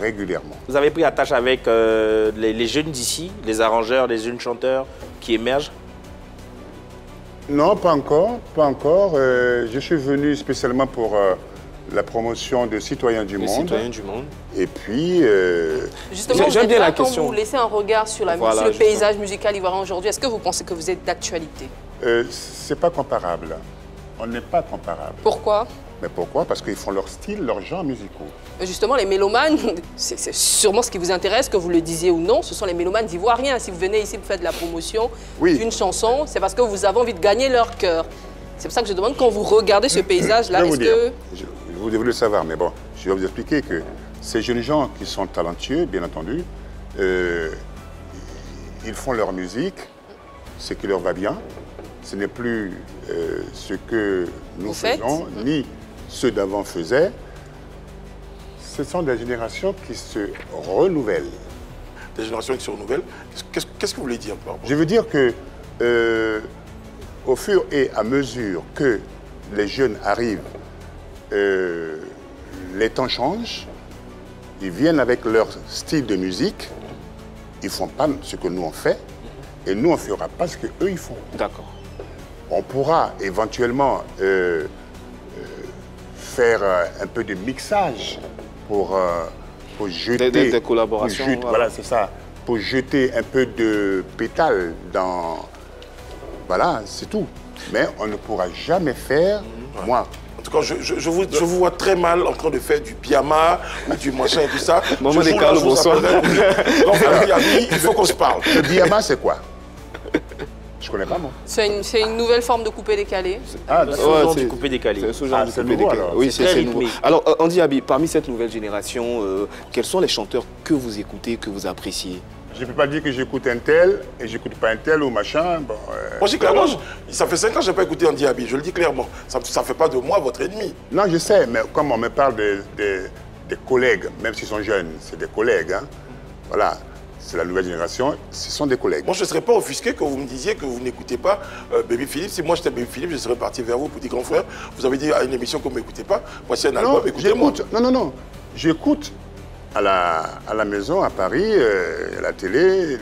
régulièrement. Vous avez pris attache avec les jeunes d'ici, les arrangeurs, les jeunes chanteurs qui émergent? Non, pas encore, pas encore. Je suis venu spécialement pour la promotion de Citoyens du Monde. Citoyens du Monde. Et puis... Justement, j'aime bien la question. Quand vous laissez un regard sur le paysage musical ivoirien aujourd'hui, est-ce que vous pensez que vous êtes d'actualité? C'est pas comparable. On n'est pas comparable. Pourquoi? Mais pourquoi? Parce qu'ils font leur style, leurs genres musicaux. Justement, les mélomanes, c'est sûrement ce qui vous intéresse, que vous le disiez ou non, ce sont les mélomanes ivoiriens. Si vous venez ici pour faire de la promotion d'une chanson, c'est parce que vous avez envie de gagner leur cœur. C'est pour ça que je demande, quand vous regardez ce paysage-là, est-ce que... Vous devez le savoir, mais bon, je vais vous expliquer que ces jeunes gens qui sont talentueux, bien entendu, ils font leur musique, ce qui leur va bien. Ce n'est plus ce que nous faisons, ni ceux d'avant faisaient. Ce sont des générations qui se renouvellent. Des générations qui se renouvellent. Qu'est-ce que vous voulez dire par rapport? Je veux dire que, au fur et à mesure que les jeunes arrivent, les temps changent, ils viennent avec leur style de musique, ils ne font pas ce que nous on fait, et nous on ne fera pas ce qu'eux ils font. D'accord. On pourra éventuellement faire un peu de mixage pour jeter... Des collaborations. Voilà, c'est ça. Pour jeter un peu de pétale dans... Voilà, c'est tout. Mais on ne pourra jamais faire, moi, tout cas, je vous vois très mal en train de faire du pyjama ou du machin et tout ça. Maman des Carlos, bonsoir. Donc, il faut qu'on se parle. Le pyjama, c'est quoi? Je connais pas, moi. C'est une nouvelle forme de coupé-décalé. Ah, c'est du coupé-décalé. C'est ce genre de coupé-décalé. Oui, c'est nouveau. Alors, Andy Abi, parmi cette nouvelle génération, quels sont les chanteurs que vous écoutez, que vous appréciez? Je ne peux pas dire que j'écoute un tel et j'écoute pas un tel ou machin. Bon, moi, je dis clairement, ça fait 5 ans que je n'ai pas écouté Andy Abi, je le dis clairement. Ça ne fait pas de moi votre ennemi. Non, je sais, mais comme on me parle des collègues, même s'ils sont jeunes, c'est des collègues. Hein. Voilà, c'est la nouvelle génération, ce sont des collègues. Moi, je ne serais pas offusqué que vous me disiez que vous n'écoutez pas Baby Philippe. Si moi j'étais Baby Philippe, je serais parti vers vous, petit grand frère. Vous avez dit à une émission que vous ne m'écoutez pas. Voici un album, écoutez-moi. Non. J'écoute à la maison, à Paris, à la télé.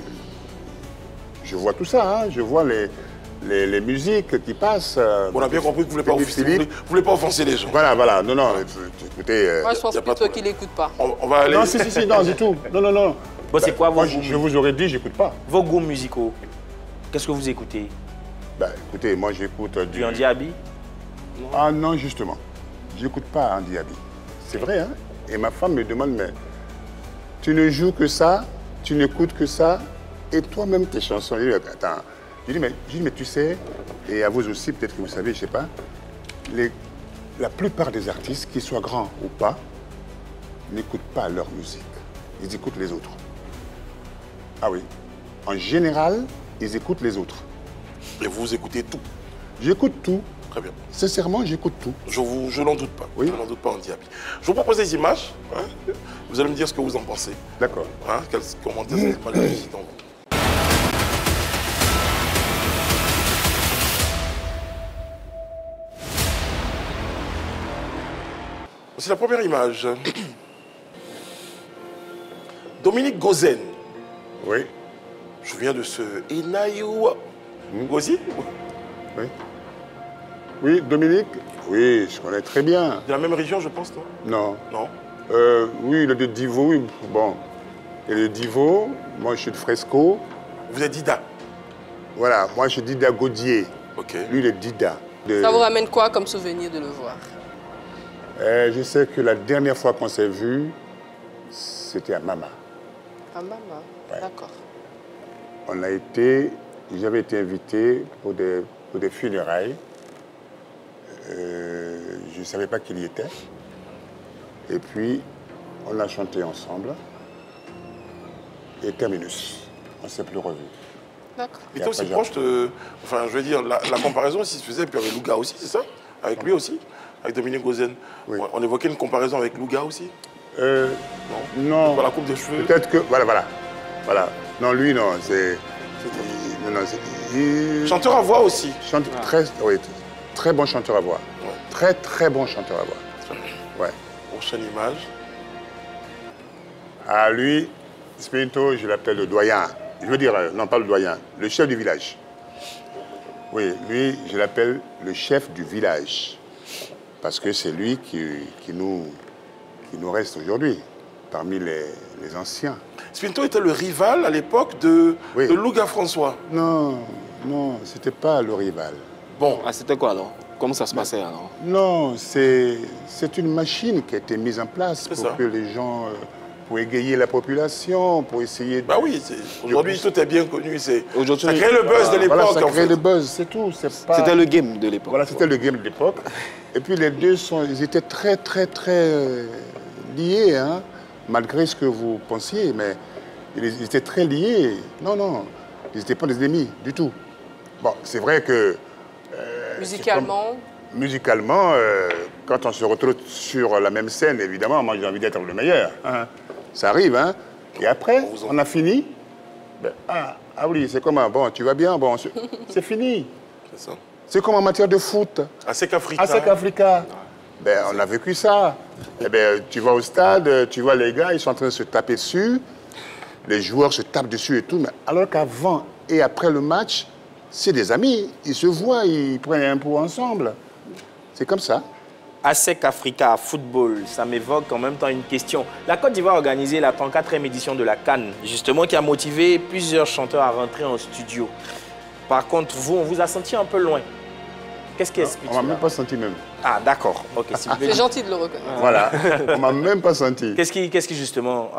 Je vois tout ça, hein. Je vois les musiques qui passent. On a bien compris que vous ne voulez pas offenser les gens. Voilà. Non. Écoutez... Moi, je pense plutôt qu'il n'écoute pas. On va aller... Non, si, non, du tout. Non. Bon, c'est quoi vos goûts? Je vous aurais dit, j'écoute pas. Vos goûts musicaux, qu'est-ce que vous écoutez? Écoutez, moi, j'écoute du Andy Abi? Ah non, justement. J'écoute pas Andy Abi. C'est vrai, hein? Et ma femme me demande, mais tu ne joues que ça, tu n'écoutes que ça, et toi-même tes chansons. Je dis, attends. Je dis, mais tu sais, et à vous aussi, peut-être que vous savez, je sais pas, la plupart des artistes, qu'ils soient grands ou pas, n'écoutent pas leur musique. Ils écoutent les autres. Ah oui. En général, ils écoutent les autres. Et vous écoutez tout? J'écoute tout. Très bien. Sincèrement, j'écoute tout. Je n'en doute pas. Oui. Je n'en doute pas, Andy Abi. Je vous propose des images. Hein. Vous allez me dire ce que vous en pensez. D'accord. Hein, quels commentaires ces images suscitent en vous. C'est la première image. Dominique Gozen. Oui. Je viens de ce Enayoua. Gozi? Oui. Oui, Dominique. Oui, je connais très bien. De la même région, je pense, non? Non. Non. Oui, il est de Divo. Oui. Bon. Il est de Divo. Moi, je suis de Fresco. Vous êtes Dida? Voilà. Moi, je suis Dida Gaudier. Ok. Lui, il est Dida. Ça vous ramène quoi comme souvenir de le voir? Je sais que la dernière fois qu'on s'est vu, c'était à Mama. À Mama, ouais. D'accord. J'avais été invité pour des funérailles. Je ne savais pas qu'il y était. Et puis, on a chanté ensemble. Et terminus. On ne s'est plus revus. D'accord. Il était aussi proche de... Enfin, je veux dire, la comparaison aussi se faisait, puis avec Louga aussi, c'est ça? Avec lui aussi? Avec Dominique Gozen. Oui. On évoquait une comparaison avec Louga aussi? Non. Pour la coupe de cheveux? Peut-être que... Voilà. Non, lui, non. C'est... Chanteur à voix aussi? Très bon chanteur à voix. Ouais. Très bon chanteur à voix. Ouais. Prochaine image. Ah, lui, Spinto, je l'appelle le doyen. Je veux dire, non pas le doyen, le chef du village. Oui, lui, je l'appelle le chef du village. Parce que c'est lui qui nous reste aujourd'hui, parmi les anciens. Spinto était le rival à l'époque de Louga François. Non, c'était pas le rival. Bon, c'était quoi alors? Comment ça se passait alors? Non, c'est une machine qui a été mise en place pour que les gens... pour égayer la population, pour essayer de... Bah oui, aujourd'hui tout est bien connu. Ça crée le buzz de l'époque. Voilà, ça crée le buzz, c'est tout. C'était le game de l'époque. Voilà, c'était le game de l'époque. Et puis les deux, ils étaient très liés, hein, malgré ce que vous pensiez, mais ils étaient très liés. Non, ils n'étaient pas des ennemis du tout. Bon, c'est vrai que... Musicalement, quand on se retrouve sur la même scène, évidemment, moi j'ai envie d'être le meilleur. Hein. Ça arrive, hein. Et après, on a fini. Oui, c'est comment? Bon, tu vas bien? Bon, c'est fini. C'est ça. C'est comme en matière de foot. ASEC Africa. ASEC Africa. On a vécu ça. Tu vas au stade, tu vois les gars, ils sont en train de se taper dessus. Les joueurs se tapent dessus et tout. Mais alors qu'avant et après le match, c'est des amis. Ils se voient, ils prennent un pot ensemble. C'est comme ça. ASEC Africa, football, ça m'évoque en même temps une question. La Côte d'Ivoire a organisé la 34e édition de la CAN, justement, qui a motivé plusieurs chanteurs à rentrer en studio. Par contre, vous, on vous a senti un peu loin. Qu'est-ce qui explique On m'a cela? même pas senti même. Ah, d'accord. Ok, s'il vous plaît. C'est gentil de le reconnaître. Voilà, on m'a même pas senti. Qu'est-ce qui justement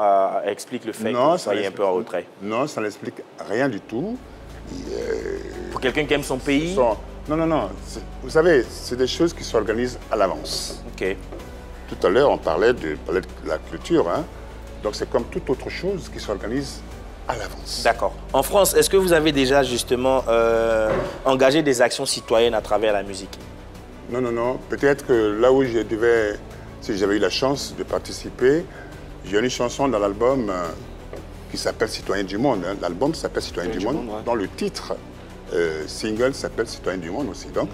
explique le fait que vous soyez un peu en retrait? Non, ça n'explique rien du tout. Pour quelqu'un qui aime son pays? Non, non, non. Vous savez, c'est des choses qui s'organisent à l'avance. Ok. Tout à l'heure, on parlait de la culture, hein. Donc c'est comme toute autre chose qui s'organise à l'avance. D'accord. En France, est-ce que vous avez déjà justement engagé des actions citoyennes à travers la musique? Non, non, non. Peut-être que là où je devais, si j'avais eu la chance de participer, j'ai une chanson dans l'album qui s'appelle Citoyen du Monde. Hein. L'album s'appelle Citoyen du Monde, ouais. dont le titre single s'appelle Citoyen du Monde aussi. Donc,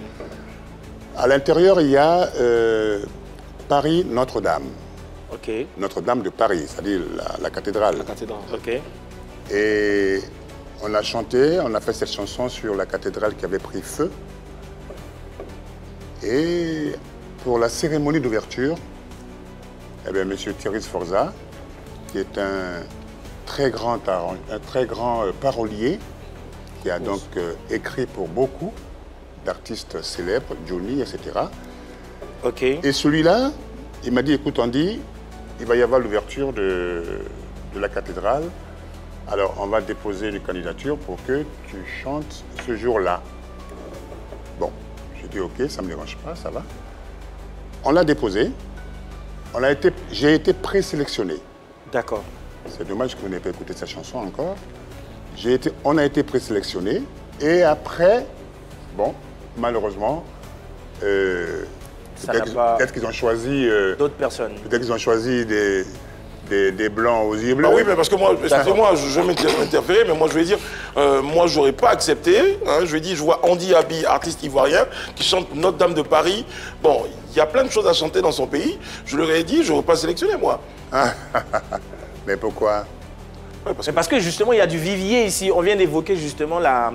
à l'intérieur, il y a Paris Notre-Dame. Ok. Notre-Dame de Paris, c'est-à-dire la cathédrale. La cathédrale. Ok. Et on a chanté, on a fait cette chanson sur la cathédrale qui avait pris feu. Et pour la cérémonie d'ouverture, eh bien, M. Thierry Sforza, qui est un très grand parolier, qui a donc écrit pour beaucoup d'artistes célèbres, Johnny, etc. Ok. Et celui-là, il m'a dit, écoute Andy, il va y avoir l'ouverture de la cathédrale. Alors, on va déposer une candidature pour que tu chantes ce jour-là. Bon, j'ai dit, OK, ça ne me dérange pas, ça va. On l'a déposé. J'ai été présélectionné. D'accord. C'est dommage que vous n'ayez pas écouté cette chanson encore. On a été présélectionné. Et après, bon, malheureusement, peut-être qu'ils ont choisi... d'autres personnes. Peut-être qu'ils ont choisi des blancs aux yeux bleus. Ah oui, mais parce que moi, excusez-moi, je vais m'interférer, mais moi je vais dire, moi j'aurais pas accepté. Hein, je vais dire, je vois Andy Abi, artiste ivoirien, qui chante Notre-Dame de Paris. Bon, il y a plein de choses à chanter dans son pays. Je leur ai dit, je n'aurais pas sélectionné moi. Mais pourquoi? C'est parce que justement, il y a du vivier ici. On vient d'évoquer justement la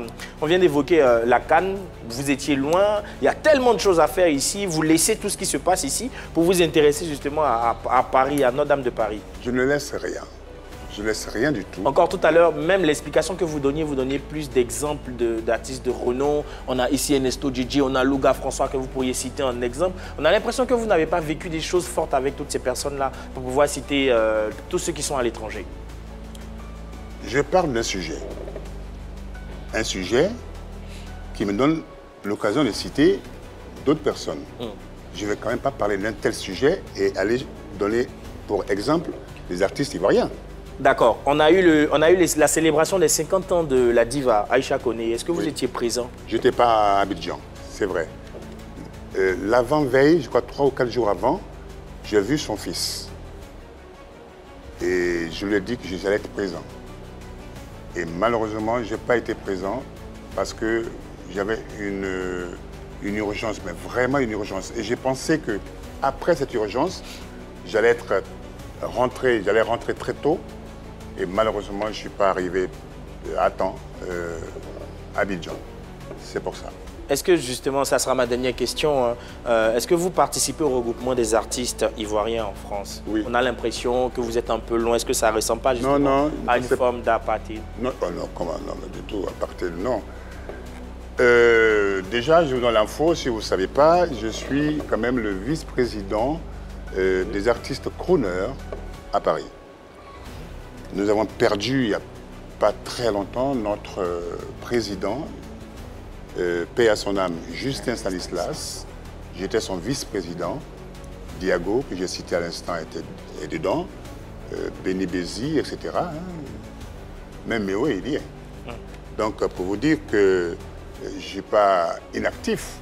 CAN. Vous étiez loin. Il y a tellement de choses à faire ici. Vous laissez tout ce qui se passe ici pour vous intéresser justement à Paris, à Notre-Dame de Paris. Je ne laisse rien. Je ne laisse rien du tout. Encore tout à l'heure, même l'explication que vous donniez plus d'exemples d'artistes de renom. On a ici Ernesto Gigi, on a Louga François que vous pourriez citer en exemple. On a l'impression que vous n'avez pas vécu des choses fortes avec toutes ces personnes-là pour pouvoir citer tous ceux qui sont à l'étranger. Je parle d'un sujet. Un sujet qui me donne l'occasion de citer d'autres personnes. Je ne vais quand même pas parler d'un tel sujet et aller donner pour exemple les artistes ivoiriens. D'accord. On a eu la célébration des 50 ans de la diva Aïcha Koné. Est-ce que vous étiez présent? Je n'étais pas à Abidjan, c'est vrai. L'avant-veille, je crois 3 ou 4 jours avant, j'ai vu son fils. Et je lui ai dit que j'allais être présent. Et malheureusement, je n'ai pas été présent parce que j'avais une urgence, mais vraiment une urgence. Et j'ai pensé qu'après cette urgence, j'allais rentrer très tôt. Et malheureusement, je ne suis pas arrivé à temps à Abidjan. C'est pour ça. Est-ce que justement, ça sera ma dernière question, est-ce que vous participez au regroupement des artistes ivoiriens en France? Oui. On a l'impression que vous êtes un peu loin. Est-ce que ça ne ressemble pas justement à une forme d'apartheid? Non, non, comment? Non, mais du tout, apartheid, non. Déjà, je vous donne l'info, si vous ne savez pas, je suis quand même le vice-président des artistes crooners à Paris. Nous avons perdu, il n'y a pas très longtemps, notre président, paix à son âme, Justin Stanislas. J'étais son vice-président. Diago, que j'ai cité à l'instant, est dedans. Béni Bézi, etc. Hein. Même Méo, il y est. Donc, pour vous dire que je ne suis pas inactif.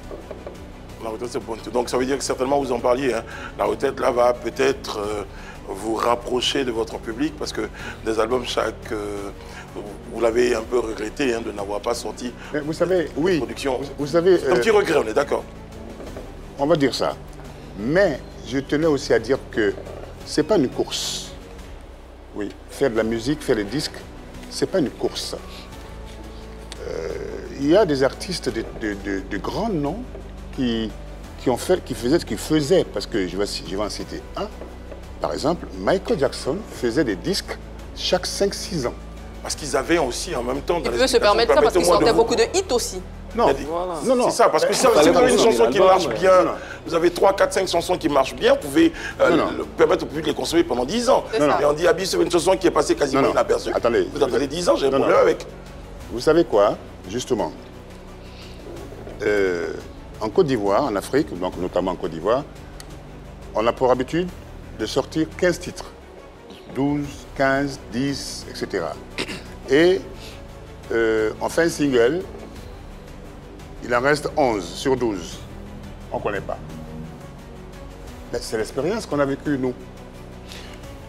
La retraite, c'est bon. Donc, ça veut dire que certainement, vous en parliez. Hein. La retraite, là, va peut-être vous rapprocher de votre public parce que des albums, vous l'avez un peu regretté hein, de n'avoir pas sorti. Mais vous savez, oui. Production. Vous savez. Un petit regret, on est d'accord. On va dire ça. Mais je tenais aussi à dire que ce n'est pas une course. Oui, faire de la musique, faire des disques, ce n'est pas une course. Il y a des artistes de grands noms qui faisaient, parce que je vais en citer un. Par exemple, Michael Jackson faisait des disques chaque 5-6 ans. Parce qu'ils avaient aussi en même temps... Ils pouvaient se permettre ça parce qu'ils sortaient beaucoup de hits aussi. Non, voilà. C'est ça, parce que si vous avez une chanson qui marche bien, vous avez 3, 4, 5 chansons qui marchent bien, vous pouvez permettre au public de les consommer pendant 10 ans. Et on dit Abi, c'est une chanson qui est passée quasiment inaperçue. Attendez. Vous attendez 10 ans, j'ai un problème avec. Vous savez quoi, justement en Côte d'Ivoire, en Afrique, donc notamment en Côte d'Ivoire, on a pour habitude de sortir 15 titres. 12, 15, 10, etc. Et on fait un single, il en reste 11 sur 12. On ne connaît pas. Mais c'est l'expérience qu'on a vécue, nous.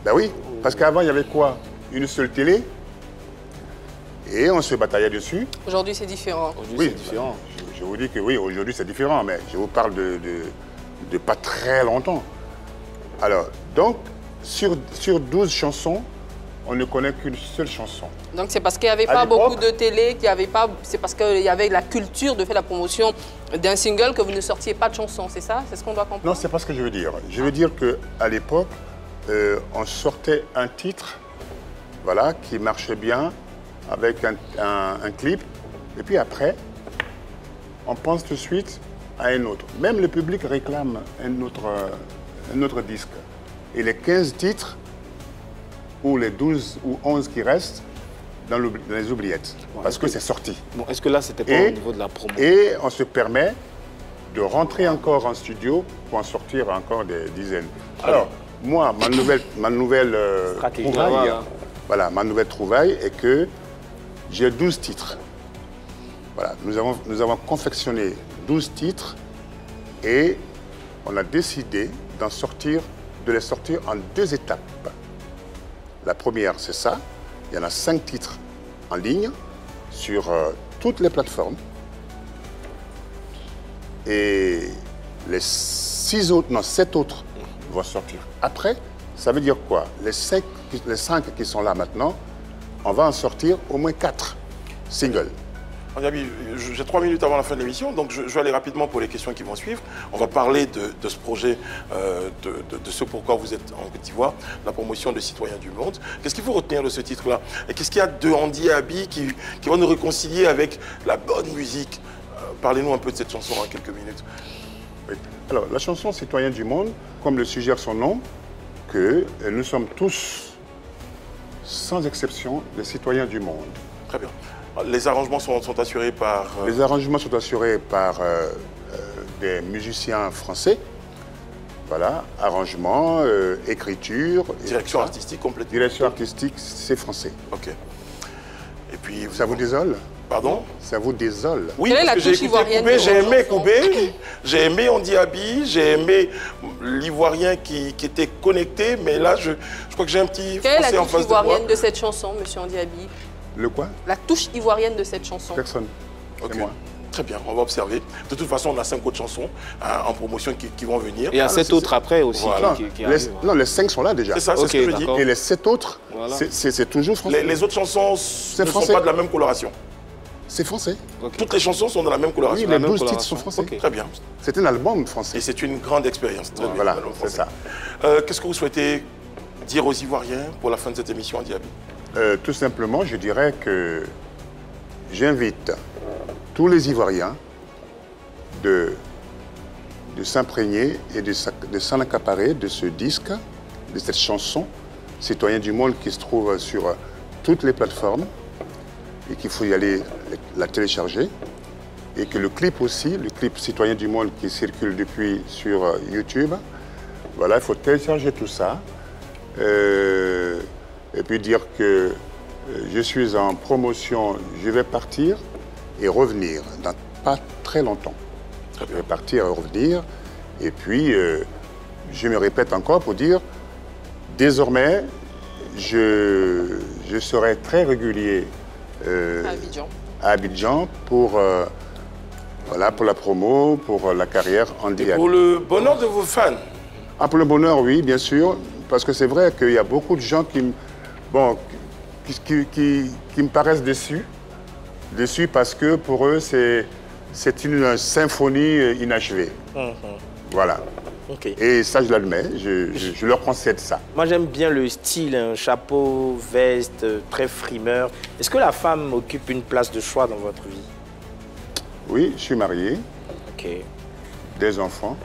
Ben oui, parce qu'avant, il y avait quoi? Une seule télé, et on se bataillait dessus. Aujourd'hui, c'est différent. Oui, c'est différent. Je vous dis que oui, aujourd'hui, c'est différent, mais je vous parle de pas très longtemps. Alors, donc, sur 12 chansons, on ne connaît qu'une seule chanson. Donc c'est parce qu'il n'y avait pas beaucoup de télé, c'est parce qu'il y avait la culture de faire la promotion d'un single que vous ne sortiez pas de chansons, c'est ça? C'est ce qu'on doit comprendre? Non, c'est pas ce que je veux dire. Je veux dire qu'à l'époque, on sortait un titre, voilà, qui marchait bien, avec un clip, et puis après, on pense tout de suite à un autre. Même le public réclame un autre disque. Et les 15 titres, ou les 12 ou 11 qui restent, dans les oubliettes, parce que c'est sorti. Bon, est-ce que là, c'était pas au niveau de la promo? Et on se permet de rentrer encore en studio pour en sortir encore des dizaines. Alors, moi, ma nouvelle trouvaille, voilà, ma nouvelle trouvaille est que j'ai 12 titres. Voilà, nous avons confectionné 12 titres et on a décidé de les sortir en 2 étapes. La première, c'est ça. Il y en a 5 titres en ligne sur toutes les plateformes. Et les 7 autres vont sortir après. Ça veut dire quoi? Les 5 qui sont là maintenant, on va en sortir au moins 4 singles. J'ai 3 minutes avant la fin de l'émission, donc je vais aller rapidement pour les questions qui vont suivre. On va parler de ce projet, de ce pourquoi vous êtes en Côte d'Ivoire, la promotion de Citoyens du Monde. Qu'est-ce qu'il faut retenir de ce titre-là? Et qu'est-ce qu'il y a de Andy Abi qui va nous réconcilier avec la bonne musique? Parlez-nous un peu de cette chanson en quelques minutes. Oui. Alors, la chanson Citoyens du Monde, comme le suggère son nom, que nous sommes tous, sans exception, des citoyens du monde. Très bien. Les arrangements sont assurés par... Les arrangements sont assurés par des musiciens français. Voilà, arrangement, écriture... Direction artistique complètement. Direction artistique, c'est français. Ok. Et puis... Ça vous désole? Pardon? Ça vous désole? Oui, parce que j'ai écouté Koubé, j'ai aimé Koubé, j'ai aimé Andy Abi, j'ai aimé l'Ivoirien qui était connecté, mais là, je crois que j'ai un petit Quelle est français la en touche face de moi. ivoirienne de cette chanson, monsieur Andy Abi? Le quoi? La touche ivoirienne de cette chanson. Personne. Ok. Moi. Très bien, on va observer. De toute façon, on a 5 autres chansons en promotion qui vont venir. Et il y a 7 autres après aussi voilà. qui arrivent. Non, les 5 sont là déjà. C'est ça, c'est ce que je dis. Et les 7 autres, voilà. C'est toujours français. Les autres chansons ne sont pas de la même coloration. C'est français. Okay. Toutes les chansons sont de la même coloration. Oui, les 12 titres sont français. Okay. Très bien. C'est un album français. Et c'est une grande expérience. Très bien, voilà, c'est ça. Qu'est-ce que vous souhaitez dire aux Ivoiriens pour la fin de cette émission, Andy Abi? Tout simplement, je dirais que j'invite tous les Ivoiriens de s'imprégner et de s'en accaparer de ce disque, de cette chanson, Citoyens du Monde, qui se trouve sur toutes les plateformes et qu'il faut y aller la télécharger. Et que le clip aussi, le clip Citoyens du Monde qui circule depuis sur YouTube, voilà, il faut télécharger tout ça. Et puis dire que je suis en promotion, je vais partir et revenir dans pas très longtemps. Je vais partir et revenir. Et puis, je me répète encore pour dire, désormais, je serai très régulier à Abidjan pour, voilà, pour la promo, pour la carrière en direct. Et pour le bonheur de vos fans? Ah, pour le bonheur, oui, bien sûr. Parce que c'est vrai qu'il y a beaucoup de gens qui me paraissent déçus. Déçus parce que pour eux, c'est une symphonie inachevée. Voilà. Okay. Et ça, je l'admets, je leur concède ça. Moi, j'aime bien le style, un chapeau, veste, très frimeur. Est-ce que la femme occupe une place de choix dans votre vie? Oui, je suis marié, Ok. des enfants,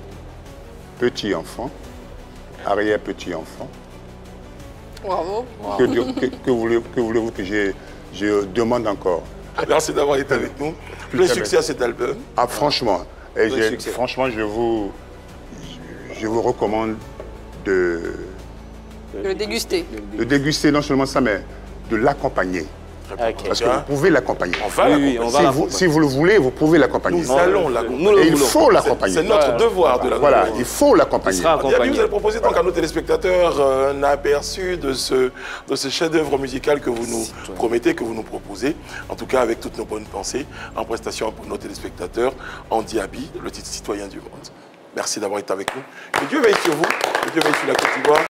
petits-enfants, arrière-petits-enfants. Bravo. Que voulez-vous que je demande encore? Merci d'avoir été avec nous. Plein succès à cet album. Ah, franchement, franchement, je vous recommande de Le déguster. déguster non seulement ça, mais de l'accompagner. Ok. Parce que vous pouvez l'accompagner. On va Oui, on va l'accompagner. Si vous le voulez, vous pouvez l'accompagner. Nous allons l'accompagner. Nous le Et il voulons. faut l'accompagner. C'est notre devoir de l'accompagner. Voilà, il faut l'accompagner. Il sera Diaby, accompagné. vous allez proposer donc à nos téléspectateurs un aperçu de ce chef-d'œuvre musical que vous nous promettez, que vous nous proposez, en tout cas avec toutes nos bonnes pensées, en prestation pour nos téléspectateurs, en Diaby, le titre citoyen du monde. Merci d'avoir été avec nous. Que Dieu veille sur vous, que Dieu veille sur la Côte d'Ivoire.